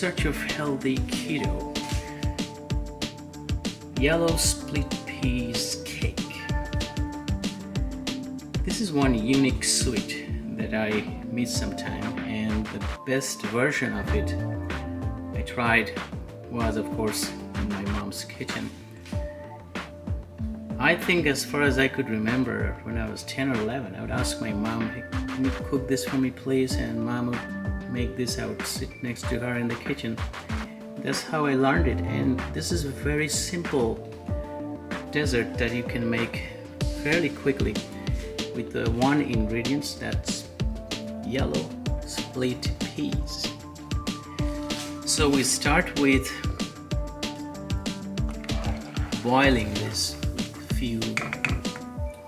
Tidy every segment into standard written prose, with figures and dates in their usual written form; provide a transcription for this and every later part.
search of healthy keto. Yellow split peas cake. This is one unique sweet that I miss sometime, and the best version of it I tried was, of course, in my mom's kitchen. I think, as far as I could remember, when I was 10 or 11, I would ask my mom, "Hey, can you cook this for me, please?" And mom would make this. I would sit next to her in the kitchen. That's how I learned it. And this is a very simple dessert that you can make fairly quickly with the one ingredient, that's yellow split peas. So we start with boiling this with a few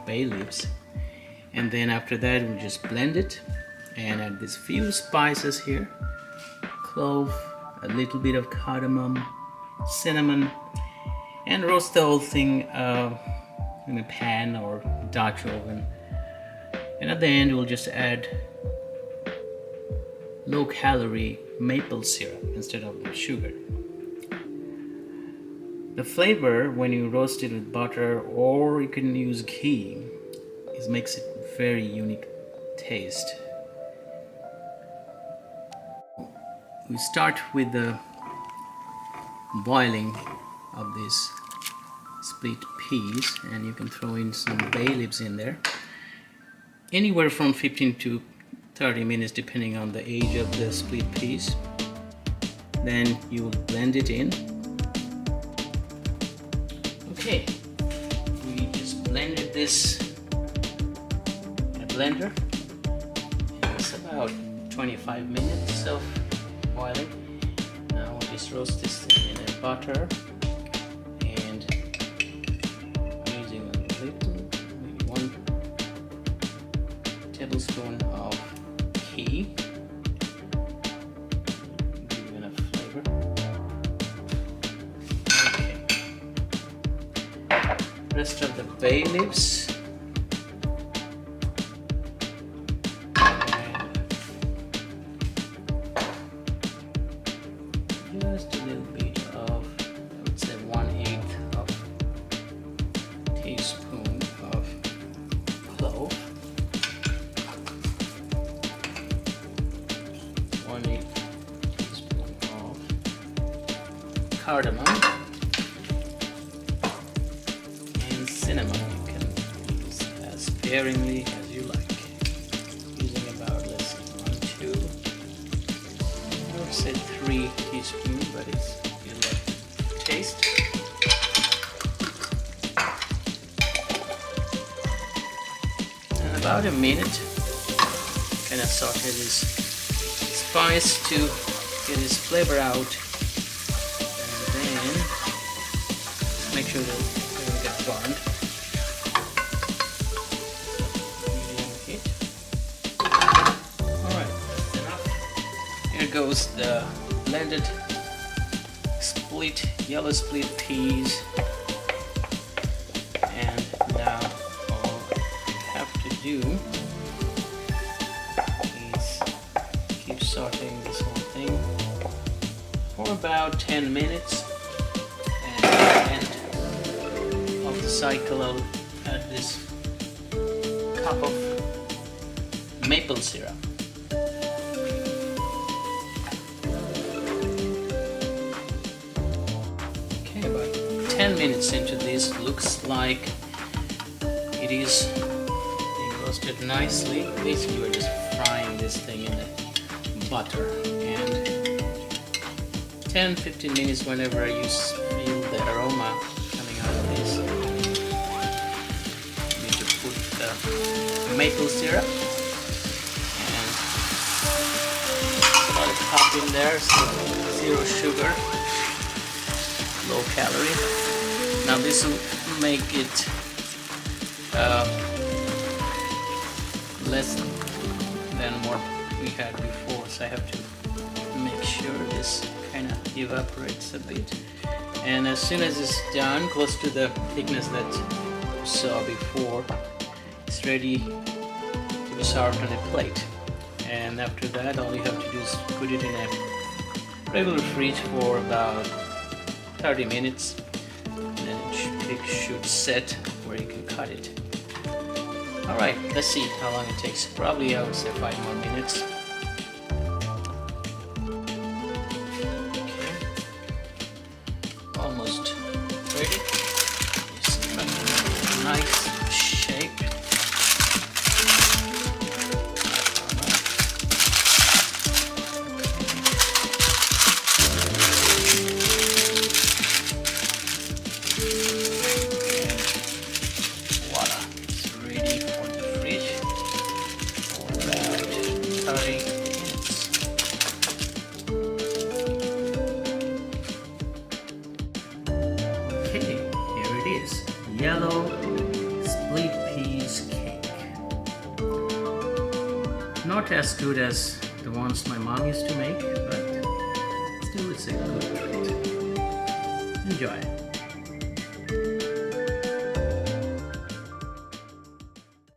bay leaves, and then after that we just blend it and add these few spices here: clove, a little bit of cardamom, cinnamon, and roast the whole thing in a pan or Dutch oven. And at the end we'll just add low-calorie maple syrup instead of sugar. The flavor, when you roast it with butter, or you can use ghee, it makes it very unique taste. We start with the boiling of these split peas, and you can throw in some bay leaves in there. Anywhere from 15 to 30 minutes depending on the age of the split peas. Then you will blend it in. Okay, we just blended this in a blender. It's about 25 minutes of boiling. Now we'll just roast this thing in a butter, and I'm using a little, maybe 1 tablespoon of ghee. Give you enough flavor. Okay. Rest of the bay leaves. Just a little bit of, I would say 1/8 of teaspoon of clove, 1/8 teaspoon of cardamom, and cinnamon. You can use as sparingly as you like, using about, let's say, 1, 2, I would say 3 teaspoons, but it's you like taste. And about a minute, kind of saute this spice to get its flavor out, and then make sure that it doesn't get burned. Medium heat. Alright, that's enough. Here goes the blended yellow split peas, and now all you have to do is keep sauteing this whole thing for about 10 minutes, and at the end of the cycle I'll add this cup of maple syrup. Okay, about 10 minutes into this, looks like it is being roasted nicely. Basically we're just frying this thing in the butter, and 10-15 minutes whenever you feel the aroma coming out of this. You need to put the maple syrup and about a cup in there, so 0 sugar, low calorie. Now this will make it less than what we had before, so I have to make sure this kind of evaporates a bit. And as soon as it's done, close to the thickness that you saw before, it's ready to be served on a plate. And after that, all you have to do is put it in a regular fridge for about 30 minutes, and then it should set where you can cut it. Alright, let's see how long it takes. Probably I would say 5 more minutes. Okay. Almost ready. Just cut it in a nice shape. Yellow split peas cake. Not as good as the ones my mom used to make, but still it's a good treat. Enjoy.